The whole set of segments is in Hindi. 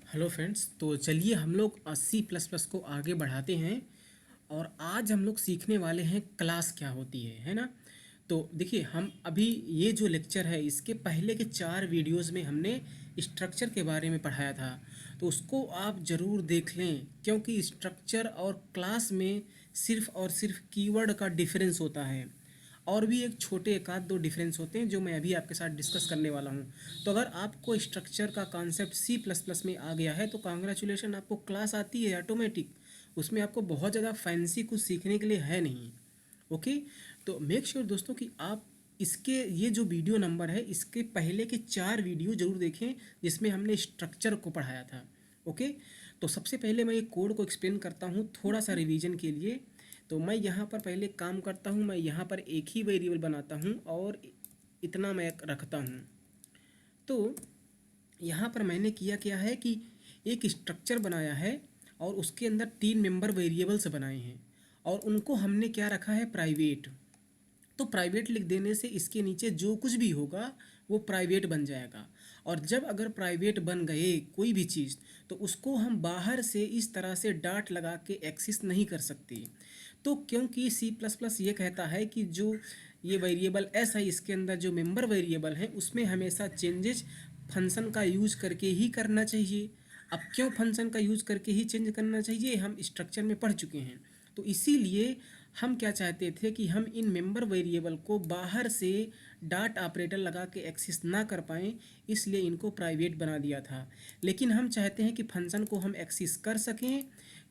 हेलो फ्रेंड्स, तो चलिए हम लोग सी प्लस प्लस को आगे बढ़ाते हैं। और आज हम लोग सीखने वाले हैं क्लास क्या होती है ना। तो देखिए, हम अभी ये जो लेक्चर है इसके पहले के 4 वीडियोस में हमने स्ट्रक्चर के बारे में पढ़ाया था। तो उसको आप ज़रूर देख लें, क्योंकि स्ट्रक्चर और क्लास में सिर्फ और सिर्फ कीवर्ड का डिफरेंस होता है। और भी एक छोटे एक आध दो डिफरेंस होते हैं जो मैं अभी आपके साथ डिस्कस करने वाला हूँ। तो अगर आपको स्ट्रक्चर का कॉन्सेप्ट सी प्लस प्लस में आ गया है तो कांग्रेचुलेशन, आपको क्लास आती है ऑटोमेटिक। उसमें आपको बहुत ज़्यादा फैंसी कुछ सीखने के लिए है नहीं। ओके। तो मेक श्योर दोस्तों कि आप इसके ये जो वीडियो नंबर है इसके पहले के 4 वीडियो जरूर देखें जिसमें हमने स्ट्रक्चर को पढ़ाया था। ओके। तो सबसे पहले मैं ये कोड को एक्सप्लेन करता हूँ थोड़ा सा रिवीजन के लिए। तो मैं यहाँ पर पहले काम करता हूँ, मैं यहाँ पर एक ही वेरिएबल बनाता हूँ और इतना मैं रखता हूँ। तो यहाँ पर मैंने किया क्या है कि एक स्ट्रक्चर बनाया है और उसके अंदर 3 मेंबर वेरिएबल्स बनाए हैं और उनको हमने क्या रखा है, प्राइवेट। तो प्राइवेट लिख देने से इसके नीचे जो कुछ भी होगा वो प्राइवेट बन जाएगा। और जब अगर प्राइवेट बन गए कोई भी चीज़ तो उसको हम बाहर से इस तरह से डाट लगा के एक्सेस नहीं कर सकते। तो क्योंकि सी प्लस प्लस ये कहता है कि जो ये वेरिएबल एस है इसके अंदर जो मेंबर वेरिएबल है उसमें हमेशा चेंजेज फंक्शन का यूज करके ही करना चाहिए। अब क्यों फंक्शन का यूज करके ही चेंज करना चाहिए, हम स्ट्रक्चर में पढ़ चुके हैं। तो इसीलिए हम क्या चाहते थे कि हम इन मेंबर वेरिएबल को बाहर से डाट ऑपरेटर लगा के एक्सेस ना कर पाएँ, इसलिए इनको प्राइवेट बना दिया था। लेकिन हम चाहते हैं कि फंक्शन को हम एक्सेस कर सकें,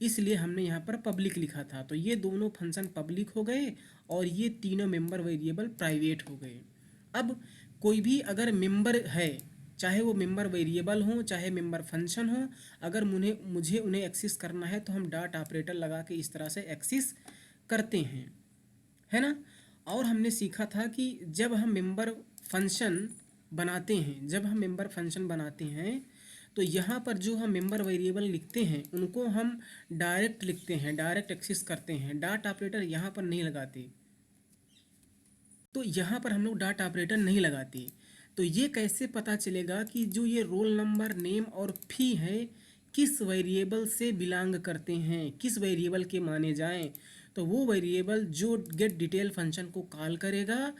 इसलिए हमने यहाँ पर पब्लिक लिखा था। तो ये दोनों फंक्शन पब्लिक हो गए और ये तीनों मेंबर वेरिएबल प्राइवेट हो गए। अब कोई भी अगर मेंबर है, चाहे वो मेंबर वेरिएबल हो चाहे मेंबर फंक्शन हो, अगर मुझे उन्हें एक्सेस करना है तो हम डाट ऑपरेटर लगा के इस तरह से एक्सेस करते हैं, है ना। और हमने सीखा था कि जब हम मेंबर फंक्शन बनाते हैं तो यहाँ पर जो हम मेंबर वेरिएबल लिखते हैं उनको हम डायरेक्ट लिखते हैं, डायरेक्ट एक्सेस करते हैं, डाट ऑपरेटर यहाँ पर नहीं लगाते। तो यहाँ पर हम लोग डाट ऑपरेटर नहीं लगाते। तो ये कैसे पता चलेगा कि जो ये रोल नंबर, नेम और फी है किस वेरिएबल से बिलोंग करते हैं, किस वेरिएबल के माने जाएं। तो वो वेरिएबल जो गेट डिटेल फंक्शन को कॉल करेगा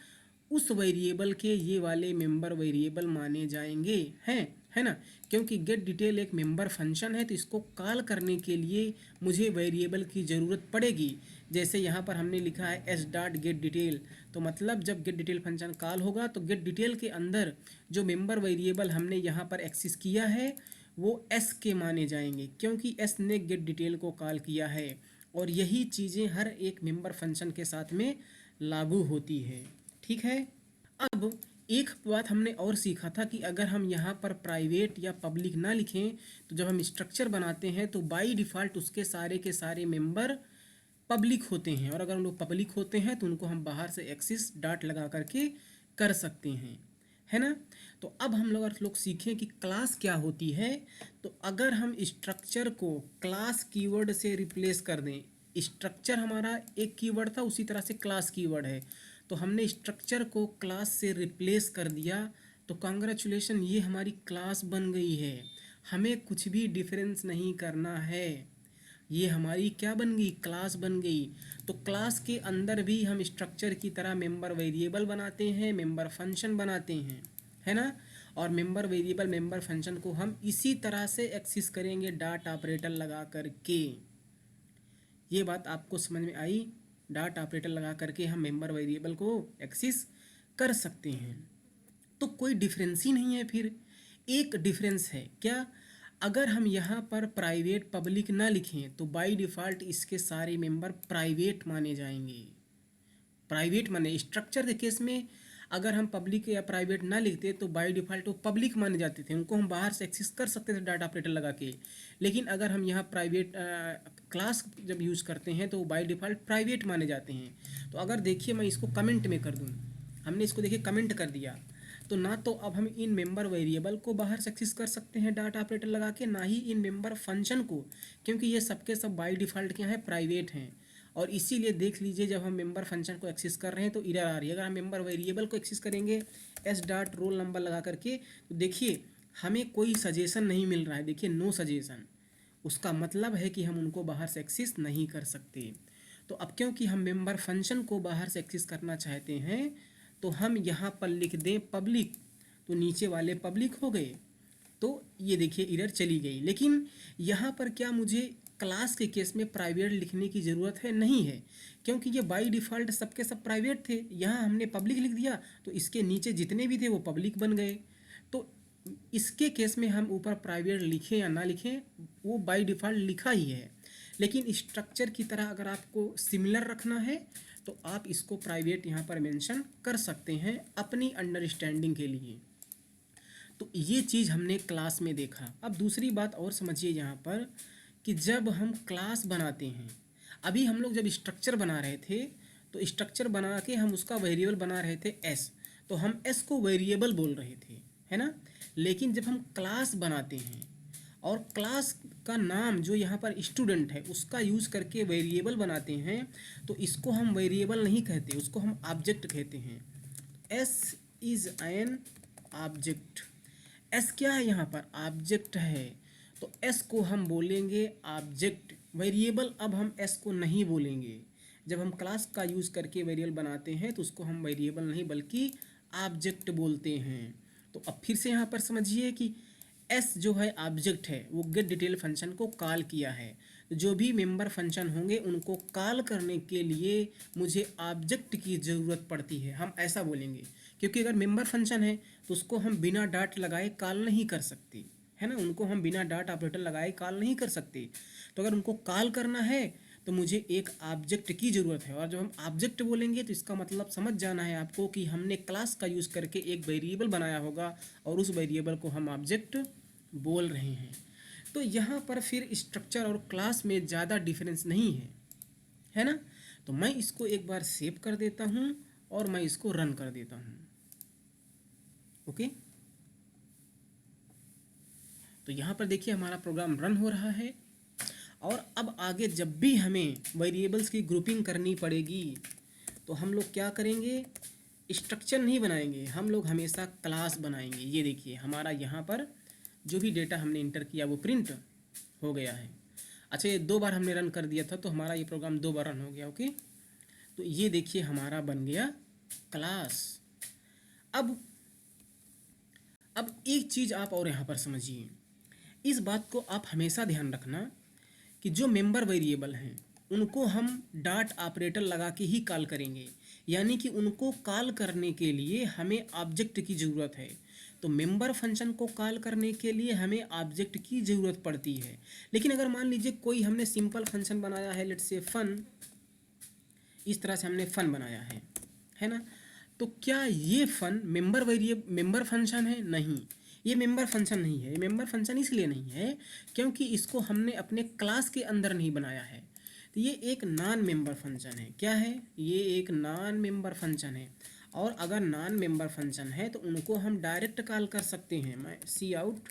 उस वेरिएबल के ये वाले मेंबर वेरिएबल माने जाएंगे, हैं, है ना। क्योंकि गेट डिटेल एक मेंबर फंक्शन है तो इसको कॉल करने के लिए मुझे वेरिएबल की ज़रूरत पड़ेगी। जैसे यहाँ पर हमने लिखा है एस डॉट गेट डिटेल, तो मतलब जब गेट डिटेल फंक्शन कॉल होगा तो गेट डिटेल के अंदर जो मेंबर वेरिएबल हमने यहाँ पर एक्सेस किया है वो एस के माने जाएंगे, क्योंकि एस ने गेट डिटेल को कॉल किया है। और यही चीज़ें हर एक मेंबर फंक्शन के साथ में लागू होती है, ठीक है। अब एक बात हमने और सीखा था कि अगर हम यहाँ पर प्राइवेट या पब्लिक ना लिखें तो जब हम स्ट्रक्चर बनाते हैं तो बाय डिफ़ॉल्ट उसके सारे के सारे मेंबर पब्लिक होते हैं, और अगर हम लोग पब्लिक होते हैं तो उनको हम बाहर से एक्सेस डाट लगा करके कर सकते हैं, है ना। तो अब हम लोग सीखें कि क्लास क्या होती है। तो अगर हम स्ट्रक्चर को क्लास कीवर्ड से रिप्लेस कर दें, स्ट्रक्चर हमारा एक कीवर्ड था उसी तरह से क्लास कीवर्ड है, तो हमने स्ट्रक्चर को क्लास से रिप्लेस कर दिया तो कांग्रेचुलेशन, ये हमारी क्लास बन गई है। हमें कुछ भी डिफरेंस नहीं करना है, ये हमारी क्या बन गई, क्लास बन गई। तो क्लास के अंदर भी हम स्ट्रक्चर की तरह मेंबर वेरिएबल बनाते हैं, मेंबर फंक्शन बनाते हैं, है ना। और मेंबर वेरिएबल मेंबर फंक्शन को हम इसी तरह से एक्सेस करेंगे डाट ऑपरेटर लगा करके। ये बात आपको समझ में आई, डाट ऑपरेटर लगा करके हम मेंबर वेरिएबल को एक्सेस कर सकते हैं। तो कोई डिफरेंस ही नहीं है। फिर एक डिफरेंस है क्या, अगर हम यहाँ पर प्राइवेट पब्लिक ना लिखें तो बाय डिफ़ॉल्ट इसके सारे मेंबर प्राइवेट माने जाएंगे। प्राइवेट माने स्ट्रक्चर के केस में अगर हम पब्लिक या प्राइवेट ना लिखते तो बाय डिफ़ॉल्ट वो पब्लिक माने जाते थे, उनको हम बाहर से एक्सेस कर सकते थे डाटा ऑपरेटर लगा के। लेकिन अगर हम यहाँ प्राइवेट क्लास जब यूज़ करते हैं तो बाय डिफ़ॉल्ट प्राइवेट माने जाते हैं। तो अगर देखिए मैं इसको कमेंट में कर दूँ, हमने इसको देखिए कमेंट कर दिया, तो ना तो अब हम इन मेंबर वेरिएबल को बाहर से एक्सेस कर सकते हैं डाटा ऑपरेटर लगा के, ना ही इन मेंबर फंक्शन को, क्योंकि ये सबके सब बाय डिफ़ॉल्ट क्या है, प्राइवेट हैं। और इसीलिए देख लीजिए जब हम मेंबर फंक्शन को एक्सेस कर रहे हैं तो एरर आ रही है। अगर हम मेंबर वेरिएबल को एक्सेस करेंगे एस डॉट रोल नंबर लगा करके तो देखिए हमें कोई सजेशन नहीं मिल रहा है, देखिए नो सजेशन, उसका मतलब है कि हम उनको बाहर से एक्सेस नहीं कर सकते। तो अब क्योंकि हम मेंबर फंक्शन को बाहर से एक्सेस करना चाहते हैं तो हम यहाँ पर लिख दें पब्लिक, तो नीचे वाले पब्लिक हो गए। तो ये देखिए एरर चली गई। लेकिन यहाँ पर क्या मुझे क्लास के केस में प्राइवेट लिखने की ज़रूरत है? नहीं है, क्योंकि ये बाय डिफ़ॉल्ट सबके सब प्राइवेट थे। यहाँ हमने पब्लिक लिख दिया तो इसके नीचे जितने भी थे वो पब्लिक बन गए। तो इसके केस में हम ऊपर प्राइवेट लिखें या ना लिखें, वो बाय डिफ़ॉल्ट लिखा ही है। लेकिन स्ट्रक्चर की तरह अगर आपको सिमिलर रखना है तो आप इसको प्राइवेट यहाँ पर मेंशन कर सकते हैं अपनी अंडरस्टैंडिंग के लिए। तो ये चीज़ हमने क्लास में देखा। अब दूसरी बात और समझिए यहाँ पर कि जब हम क्लास बनाते हैं, अभी हम लोग जब स्ट्रक्चर बना रहे थे तो स्ट्रक्चर बना के हम उसका वेरिएबल बना रहे थे एस, तो हम एस को वेरिएबल बोल रहे थे, है ना। लेकिन जब हम क्लास बनाते हैं और क्लास का नाम जो यहाँ पर स्टूडेंट है उसका यूज़ करके वेरिएबल बनाते हैं तो इसको हम वेरिएबल नहीं कहते, उसको हम ऑब्जेक्ट कहते हैं। S is an object. S क्या है यहाँ पर? ऑब्जेक्ट है। तो एस को हम बोलेंगे ऑब्जेक्ट, वेरिएबल अब हम एस को नहीं बोलेंगे। जब हम क्लास का यूज़ करके वेरिएबल बनाते हैं तो उसको हम वेरिएबल नहीं बल्कि ऑब्जेक्ट बोलते हैं। तो अब फिर से यहाँ पर समझिए कि एस जो है ऑब्जेक्ट है, वो गेट डिटेल फंक्शन को कॉल किया है। तो जो भी मेंबर फंक्शन होंगे उनको कॉल करने के लिए मुझे ऑब्जेक्ट की ज़रूरत पड़ती है, हम ऐसा बोलेंगे। क्योंकि अगर मेंबर फंक्शन है तो उसको हम बिना डॉट लगाए कॉल नहीं कर सकते, है ना, उनको हम बिना डॉट ऑपरेटर लगाए कॉल नहीं कर सकते। तो अगर उनको कॉल करना है तो मुझे एक ऑब्जेक्ट की ज़रूरत है। और जब हम ऑब्जेक्ट बोलेंगे तो इसका मतलब समझ जाना है आपको कि हमने क्लास का यूज़ करके एक वेरिएबल बनाया होगा और उस वेरिएबल को हम ऑब्जेक्ट बोल रहे हैं। तो यहाँ पर फिर स्ट्रक्चर और क्लास में ज़्यादा डिफरेंस नहीं है ना। तो मैं इसको एक बार सेव कर देता हूँ और मैं इसको रन कर देता हूँ। ओके, तो यहाँ पर देखिए हमारा प्रोग्राम रन हो रहा है। और अब आगे जब भी हमें वेरिएबल्स की ग्रुपिंग करनी पड़ेगी तो हम लोग क्या करेंगे? स्ट्रक्चर नहीं बनाएंगे, हम लोग हमेशा क्लास बनाएंगे। ये देखिए हमारा यहाँ पर जो भी डेटा हमने इंटर किया वो प्रिंट हो गया है। अच्छा, ये 2 बार हमने रन कर दिया था तो हमारा ये प्रोग्राम 2 बार रन हो गया। ओके, तो ये देखिए हमारा बन गया क्लास। अब एक चीज़ आप और यहाँ पर समझिए, इस बात को आप हमेशा ध्यान रखना कि जो मेंबर वेरिएबल हैं उनको हम डॉट ऑपरेटर लगा के ही कॉल करेंगे, यानी कि उनको कॉल करने के लिए हमें ऑब्जेक्ट की ज़रूरत है। तो मेंबर फंक्शन को कॉल करने के लिए हमें ऑब्जेक्ट की ज़रूरत पड़ती है। लेकिन अगर मान लीजिए कोई हमने सिंपल फंक्शन बनाया है, लेट्स से फन, इस तरह से हमने फन बनाया है ना, तो क्या ये फन मेंबर फंक्शन है? नहीं, ये मेंबर फंक्शन नहीं है। ये मेंबर फंक्शन इसलिए नहीं है क्योंकि इसको हमने अपने क्लास के अंदर नहीं बनाया है। तो ये एक नॉन मेंबर फंक्शन है। क्या है? ये एक नॉन मेंबर फंक्शन है। और अगर नॉन मेंबर फंक्शन है तो उनको हम डायरेक्ट कॉल कर सकते हैं। मैं सी आउट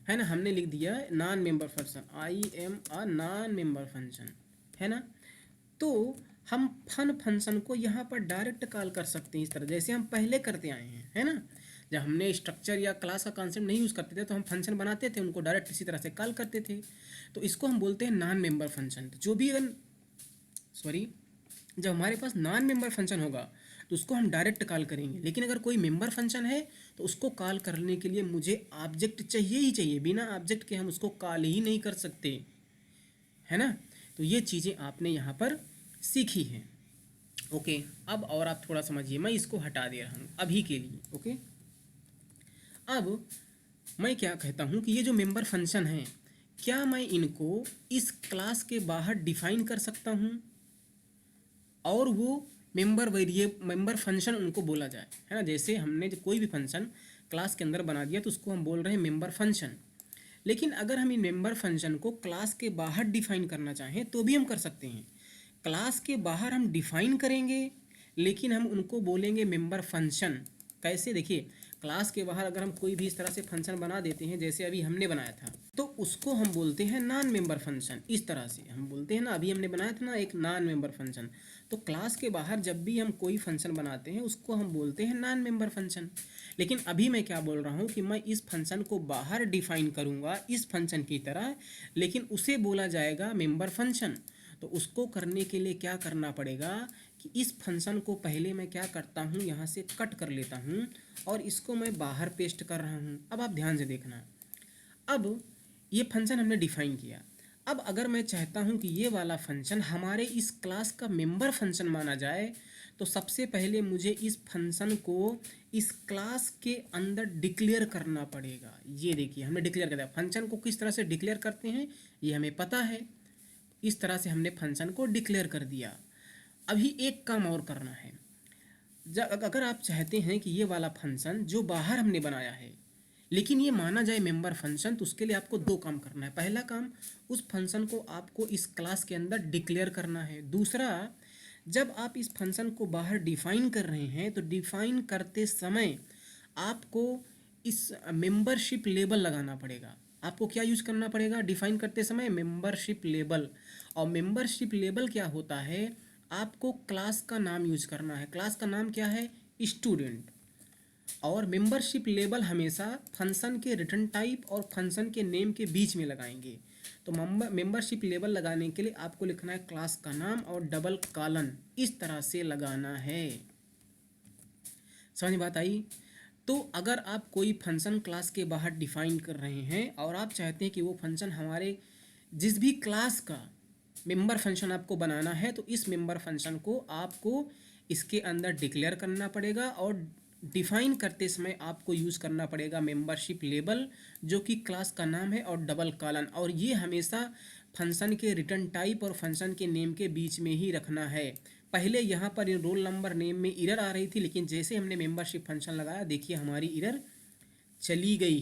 है ना, हमने लिख दिया non member function, I am a non member function, है ना। तो हम फन फंक्शन को यहाँ पर डायरेक्ट कॉल कर सकते हैं इस तरह, जैसे हम पहले करते आए हैं, है ना। जब हमने स्ट्रक्चर या क्लास का कॉन्सेप्ट नहीं यूज़ करते थे तो हम फंक्शन बनाते थे, उनको डायरेक्ट इसी तरह से कॉल करते थे। तो इसको हम बोलते हैं नॉन मेंबर फंक्शन। जो भी अगर जब हमारे पास नॉन मेंबर फंक्शन होगा तो उसको हम डायरेक्ट कॉल करेंगे। लेकिन अगर कोई मेंबर फंक्शन है तो उसको कॉल करने के लिए मुझे ऑब्जेक्ट चाहिए ही चाहिए, बिना ऑब्जेक्ट के हम उसको कॉल ही नहीं कर सकते, है ना। तो ये चीज़ें आपने यहाँ पर सीखी हैं। ओके, अब और आप थोड़ा समझिए, मैं इसको हटा दे रहा हूँ अभी के लिए। ओके, अब मैं क्या कहता हूँ कि ये जो मेंबर फंक्शन है, क्या मैं इनको इस क्लास के बाहर डिफाइन कर सकता हूँ और वो मेंबर फंक्शन उनको बोला जाए, है ना। जैसे हमने कोई भी फंक्शन क्लास के अंदर बना दिया तो उसको हम बोल रहे हैं मेंबर फंक्शन। लेकिन अगर हम इन मेंबर फंक्शन को क्लास के बाहर डिफाइन करना चाहें तो भी हम कर सकते हैं। क्लास के बाहर हम डिफाइन करेंगे लेकिन हम उनको बोलेंगे मेंबर फंक्शन। कैसे? देखिए, क्लास के बाहर अगर हम कोई भी इस तरह से फंक्शन बना देते हैं जैसे अभी हमने बनाया था तो उसको हम बोलते हैं नॉन मेंबर फंक्शन। इस तरह से हम बोलते हैं ना, अभी हमने बनाया था ना एक नॉन मेंबर फंक्शन, तो क्लास के बाहर जब भी हम कोई फंक्शन बनाते हैं उसको हम बोलते हैं नॉन मेंबर फंक्शन। लेकिन अभी मैं क्या बोल रहा हूँ कि मैं इस फंक्शन को बाहर डिफाइन करूँगा इस फंक्शन की तरह, लेकिन उसे बोला जाएगा मेंबर फंक्शन। तो उसको करने के लिए क्या करना पड़ेगा कि इस फंक्शन को पहले मैं क्या करता हूँ, यहाँ से कट कर लेता हूँ और इसको मैं बाहर पेस्ट कर रहा हूँ। अब आप ध्यान से देखना, अब ये फंक्शन हमने डिफाइन किया। अब अगर मैं चाहता हूँ कि ये वाला फंक्शन हमारे इस क्लास का मेंबर फंक्शन माना जाए, तो सबसे पहले मुझे इस फंक्शन को इस क्लास के अंदर डिक्लेयर करना पड़ेगा। ये देखिए हमने डिक्लेयर कर दिया। फंक्शन को किस तरह से डिक्लेयर करते हैं ये हमें पता है, इस तरह से हमने फंक्शन को डिक्लेयर कर दिया। अभी एक काम और करना है, अगर आप चाहते हैं कि ये वाला फंक्शन जो बाहर हमने बनाया है लेकिन ये माना जाए मेंबर फंक्शन, तो उसके लिए आपको दो काम करना है। पहला काम, उस फंक्शन को आपको इस क्लास के अंदर डिक्लेयर करना है। दूसरा, जब आप इस फंक्शन को बाहर डिफाइन कर रहे हैं तो डिफाइन करते समय आपको इस मेंबरशिप लेबल लगाना पड़ेगा। आपको क्या यूज करना पड़ेगा डिफाइन करते समय? Membership label. और मेंबरशिप लेबल क्या होता है, आपको क्लास का नाम यूज करना है। क्लास का नाम क्या है? स्टूडेंट। और मेंबरशिप लेबल हमेशा फंक्शन के रिटर्न टाइप और फंक्शन के नेम के बीच में लगाएंगे। तो मेंबरशिप लेबल लगाने के लिए आपको लिखना है क्लास का नाम और डबल कॉलन, इस तरह से लगाना है। समझ बात आई? तो अगर आप कोई फंक्शन क्लास के बाहर डिफाइन कर रहे हैं और आप चाहते हैं कि वो फंक्शन हमारे जिस भी क्लास का मेंबर फंक्शन आपको बनाना है, तो इस मेंबर फंक्शन को आपको इसके अंदर डिक्लेयर करना पड़ेगा और डिफाइन करते समय आपको यूज़ करना पड़ेगा मेंबरशिप लेबल, जो कि क्लास का नाम है, और डबल कॉलन। और ये हमेशा फंक्शन के रिटर्न टाइप और फंक्शन के नेम के बीच में ही रखना है। पहले यहाँ पर रोल नंबर नेम में एरर आ रही थी, लेकिन जैसे हमने मेंबरशिप फंक्शन लगाया देखिए हमारी एरर चली गई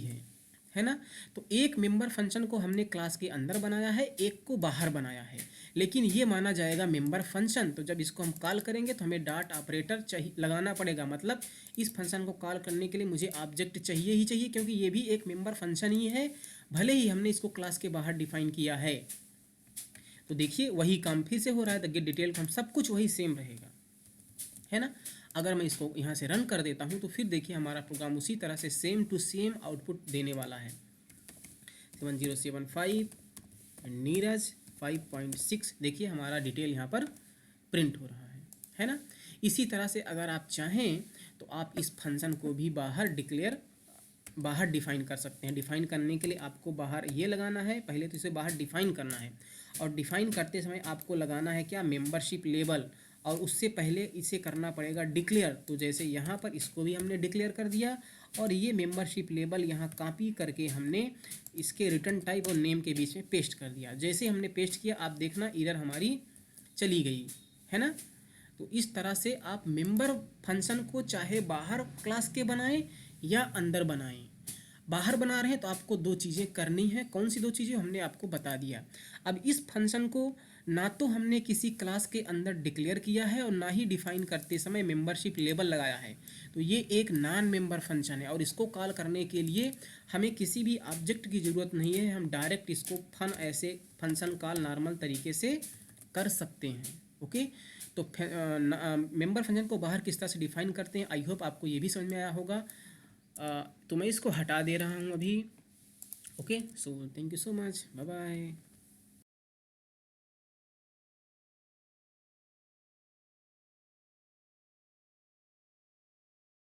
है ना। तो एक मेंबर फंक्शन को हमने क्लास के अंदर बनाया है, एक को बाहर बनाया है, लेकिन ये माना जाएगा मेंबर फंक्शन। तो जब इसको हम कॉल करेंगे तो हमें डॉट ऑपरेटर चाहिए लगाना पड़ेगा। मतलब इस फंक्शन को कॉल करने के लिए मुझे ऑब्जेक्ट चाहिए ही चाहिए, क्योंकि ये भी एक मेंबर फंक्शन ही है, भले ही हमने इसको क्लास के बाहर डिफाइन किया है। तो देखिए वही काम फिर से हो रहा है, द गेट डिटेल फॉर्म, सब कुछ वही सेम रहेगा, है ना। अगर मैं इसको यहाँ से रन कर देता हूँ तो फिर देखिए हमारा प्रोग्राम उसी तरह से सेम टू सेम आउटपुट देने वाला है। 7075 नीरज 5.6, देखिए हमारा डिटेल यहाँ पर प्रिंट हो रहा है ना। इसी तरह से अगर आप चाहें तो आप इस फंक्शन को भी बाहर डिफाइन कर सकते हैं। डिफाइन करने के लिए आपको बाहर ये लगाना है, पहले तो इसे बाहर डिफाइन करना है, और डिफाइन करते समय आपको लगाना है क्या? Membership label. और उससे पहले इसे करना पड़ेगा डिक्लेयर। तो जैसे यहाँ पर इसको भी हमने डिक्लेयर कर दिया, और ये मेंबरशिप लेबल यहाँ कॉपी करके हमने इसके रिटर्न टाइप और नेम के बीच में पेस्ट कर दिया। जैसे हमने पेस्ट किया आप देखना एरर हमारी चली गई, है ना। तो इस तरह से आप मेंबर फंक्शन को चाहे बाहर क्लास के बनाएं या अंदर बनाएं। बाहर बना रहे हैं तो आपको दो चीज़ें करनी है। कौन सी दो चीज़ें? हमने आपको बता दिया। अब इस फंक्शन को ना तो हमने किसी क्लास के अंदर डिक्लेयर किया है और ना ही डिफाइन करते समय मेंबरशिप लेबल लगाया है, तो ये एक नॉन मेंबर फंक्शन है। और इसको कॉल करने के लिए हमें किसी भी ऑब्जेक्ट की ज़रूरत नहीं है, हम डायरेक्ट इसको ऐसे फंक्शन कॉल नॉर्मल तरीके से कर सकते हैं। ओके, तो मेंबर फंक्शन को बाहर किस तरह से डिफाइन करते हैं, आई होप आपको ये भी समझ में आया होगा। तो मैं इसको हटा दे रहा हूँ अभी। Okay, so thank you so much, bye bye.